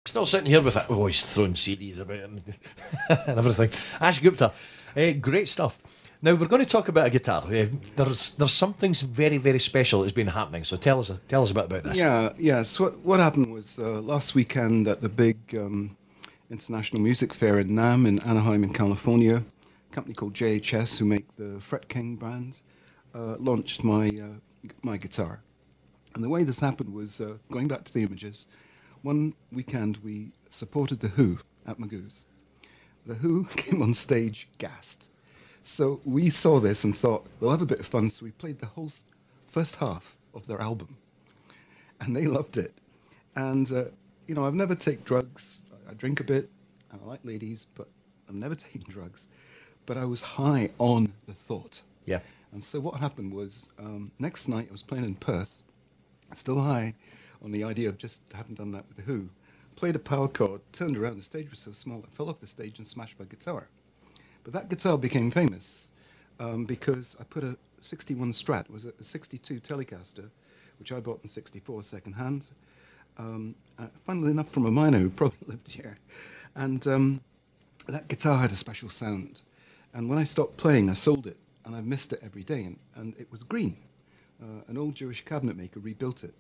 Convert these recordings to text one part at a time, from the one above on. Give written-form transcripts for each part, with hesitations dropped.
Still sitting here with it. Oh, he's throwing CDs about and, and everything. Ash Gupta, great stuff. Now we're going to talk about a guitar. There's something very, very special that's been happening. So tell us a bit about this. Yes. What happened was last weekend at the big International Music Fair in NAMM in Anaheim in California, a company called JHS, who make the Fret King brand, launched my guitar. And the way this happened was, going back to the images, one weekend we supported The Who at Magoo's. The Who came on stage gassed. So we saw this and thought, we'll have a bit of fun. So we played the whole first half of their album. And they loved it. And, I've never taken drugs. I drink a bit, and I like ladies, but I've never taken drugs. But I was high on the thought. Yeah. And so what happened was, next night I was playing in Perth, still high on the idea of just having done that with The Who. Played a power chord, turned around, the stage was so small, I fell off the stage and smashed my guitar. But that guitar became famous because I put a 61 Strat, was a 62 Telecaster, which I bought in 64 second hand, funnily enough from a miner who probably lived here. And that guitar had a special sound. And when I stopped playing, I sold it, and I've missed it every day, and it was green. An old Jewish cabinet maker rebuilt it.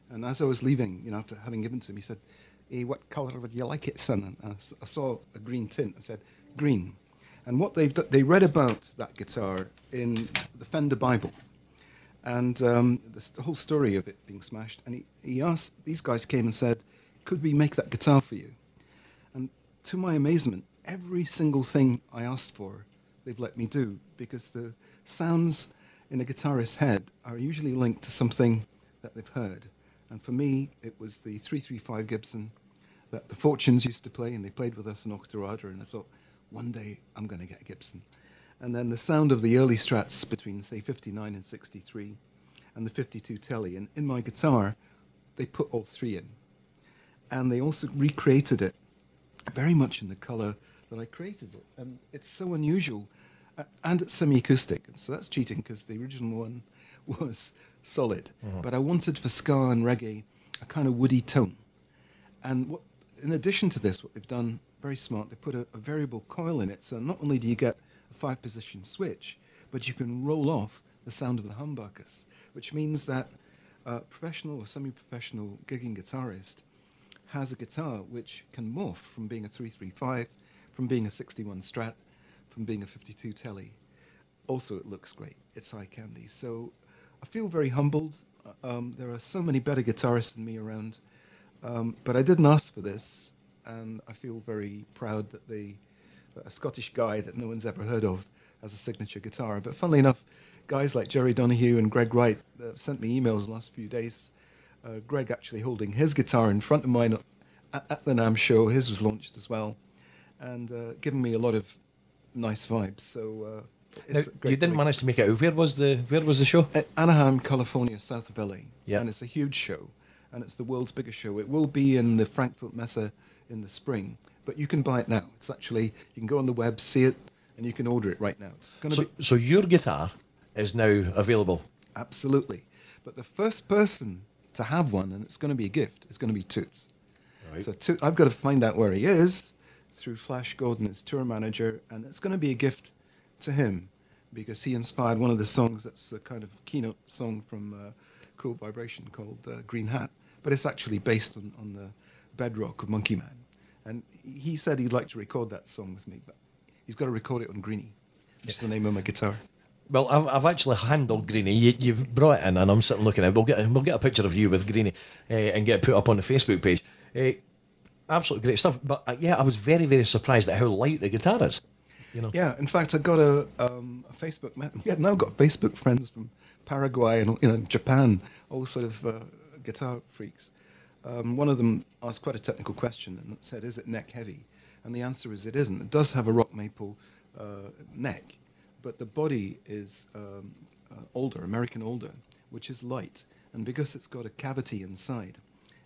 And as I was leaving, after having given to him, he said, "Hey, what colour would you like it, son?" And I saw a green tint. I said, "Green." And what they read about that guitar in the Fender Bible, and the whole story of it being smashed. And he asked, these guys came and said, "Could we make that guitar for you?" And to my amazement, every single thing I asked for, they've let me do, because the sounds in a guitarist's head are usually linked to something that they've heard. And for me, it was the 335 Gibson that the Fortunes used to play, and they played with us in Octorada, and I thought, one day I'm going to get a Gibson. And then the sound of the early Strats between, say, 59 and 63, and the 52 Tele, and in my guitar, they put all three in. And they also recreated it very much in the color that I created it. And it's so unusual, and it's semi-acoustic, so that's cheating, because the original one was solid. But I wanted for ska and reggae a kind of woody tone. And in addition to this, what they've done, very smart, they put a variable coil in it, so not only do you get a 5-position switch, but you can roll off the sound of the humbuckers, which means that a professional or semi-professional gigging guitarist has a guitar which can morph from being a 335, from being a 61 Strat, from being a 52 Tele. Also, it looks great. It's eye candy. So I feel very humbled. There are so many better guitarists than me around, but I didn't ask for this, and I feel very proud that a Scottish guy that no one's ever heard of has a signature guitar. But funnily enough, guys like Jerry Donahue and Greg Wright sent me emails the last few days. Greg actually holding his guitar in front of mine at the NAMM show. His was launched as well, and giving me a lot of nice vibes. So now, you didn't manage to make it out. Where was the show? At Anaheim, California, south of LA. Yeah. And it's a huge show, and it's the world's biggest show. It will be in the Frankfurt Messe in the spring, but you can buy it now. It's actually, you can go on the web, see it, and you can order it right now. It's gonna be... So your guitar is now available? Absolutely. But the first person to have one, and it's going to be a gift, is going to be Toots. Right. So I've got to find out where he is through Flash Gordon, his tour manager, and it's going to be a gift to him because he inspired one of the songs that's a kind of keynote song from Cool Vibration called Green Hat, but it's actually based on the bedrock of Monkey Man. And he said he'd like to record that song with me, but he's got to record it on Greenie, which is the name of my guitar. Well, I've actually handled Greenie. You've brought it in, and I'm sitting looking at it. We'll get a picture of you with Greenie and get it put up on the Facebook page. Absolutely great stuff. But I was very, very surprised at how light the guitar is. Yeah, in fact, I got a Facebook. Yeah, now got Facebook friends from Paraguay and Japan, all sort of guitar freaks. One of them asked quite a technical question and said, "Is it neck heavy?" And the answer is, it isn't. It does have a rock maple neck, but the body is older, American older, which is light. And because it's got a cavity inside,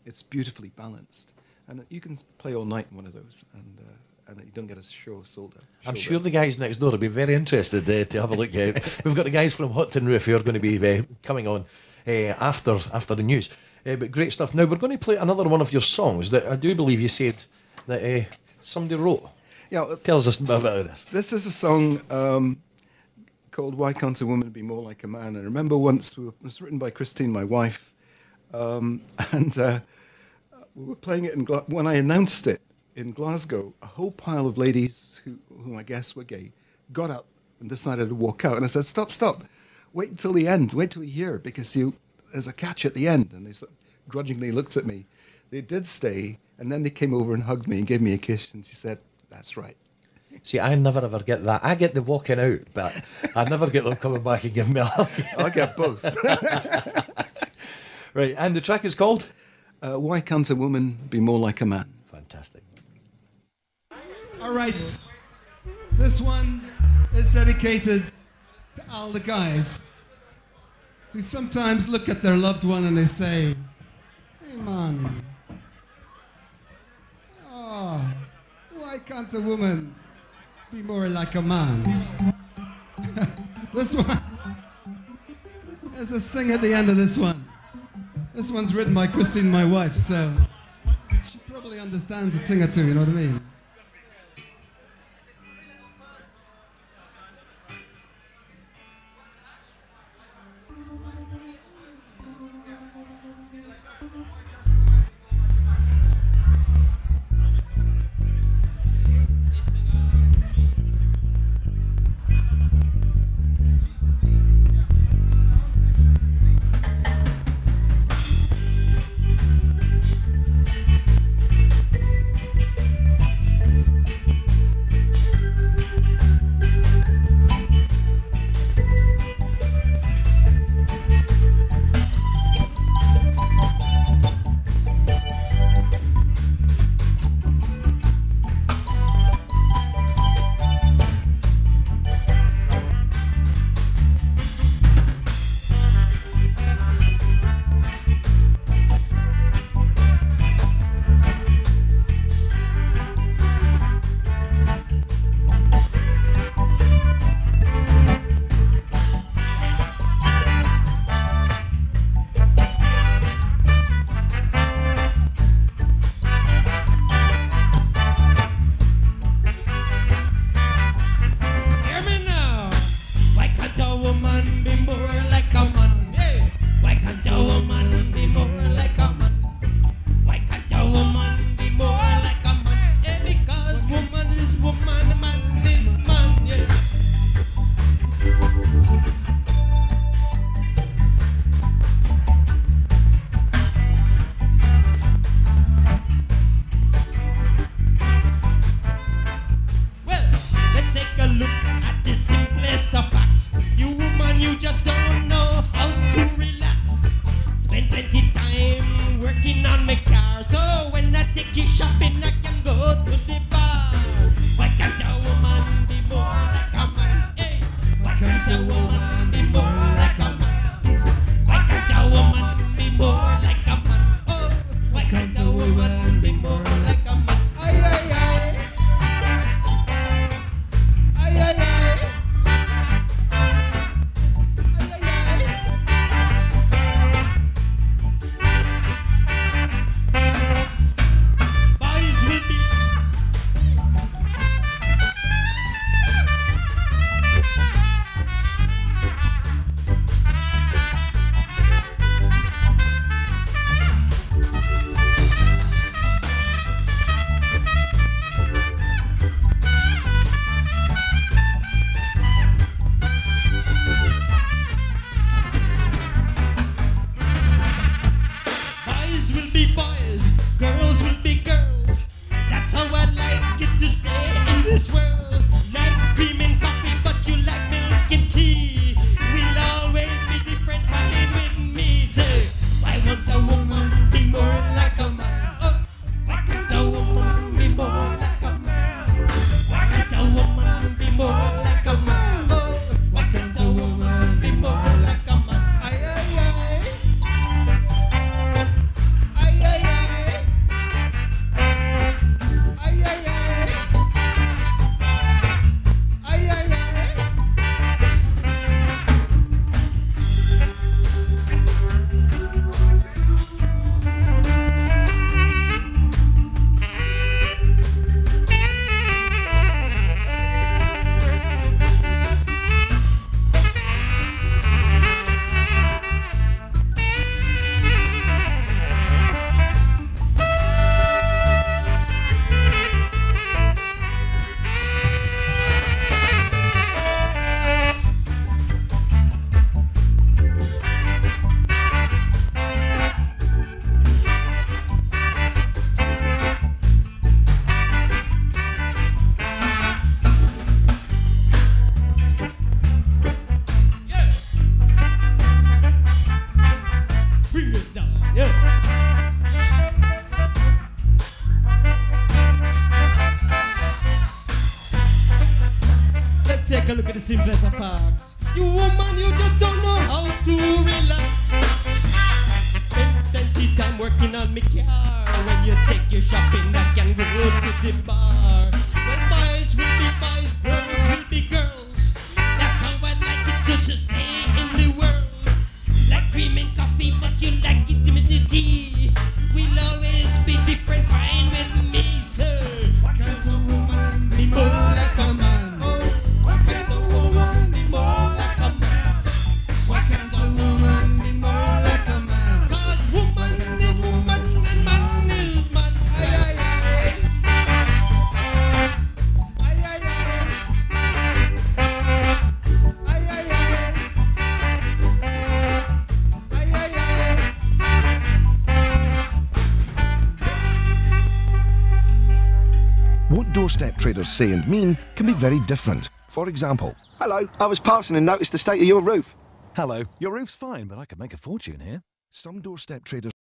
it's beautifully balanced. And you can play all night in one of those, and you don't get a shoulder. I'm sure the guys next door will be very interested to have a look at it. We've got the guys from Hot Tin Roof who are going to be coming on after the news. But great stuff. Now we're going to play another one of your songs that I do believe you said that somebody wrote. Yeah, Tell us about this. this is a song called "Why Can't a Woman Be More Like a Man?" I remember once it was written by Christine, my wife, and we were playing it when I announced it in Glasgow. A whole pile of ladies whom I guess were gay got up and decided to walk out, and I said, "Stop! Wait until the end. Wait till you hear it, because there's a catch at the end." And they sort of grudgingly looked at me. They did stay, and then they came over and hugged me and gave me a kiss, and she said, "That's right." See, I never ever get that. I get the walking out, but I never get them coming back and giving me a hug. I get both. Right, and the track is called? Why Can't a Woman Be More Like a Man? Fantastic. All right. This one is dedicated to all the guys who sometimes look at their loved one and they say, "Hey man, oh, why can't a woman be more like a man?" This one, there's this thing at the end of this one. This one's written by Christine, my wife, so she probably understands a thing or two, you know what I mean? a look at the simplest of facts. You woman, you just don't know how to relax. Spend plenty time working on me car. When you take your shopping, I can go to the bar. Well, boys will be boys, girls will be girls. That's how I'd like it to stay in the world. Like cream and coffee, but you like it in the tea. We'll always be different, fine with me, sir. Why can't a woman be more like a man? Why can't a woman be more like a man? Why can't a woman be more like a man? 'Cause woman is woman and man is man. Ay, ay, ay. Ay, ay, ay. Ay, ay, ay. Ay, ay, ay. What doorstep traders say and mean can be very different. For example, Hello, I was passing and noticed the state of your roof. Hello, your roof's fine, but I could make a fortune here. some doorstep traders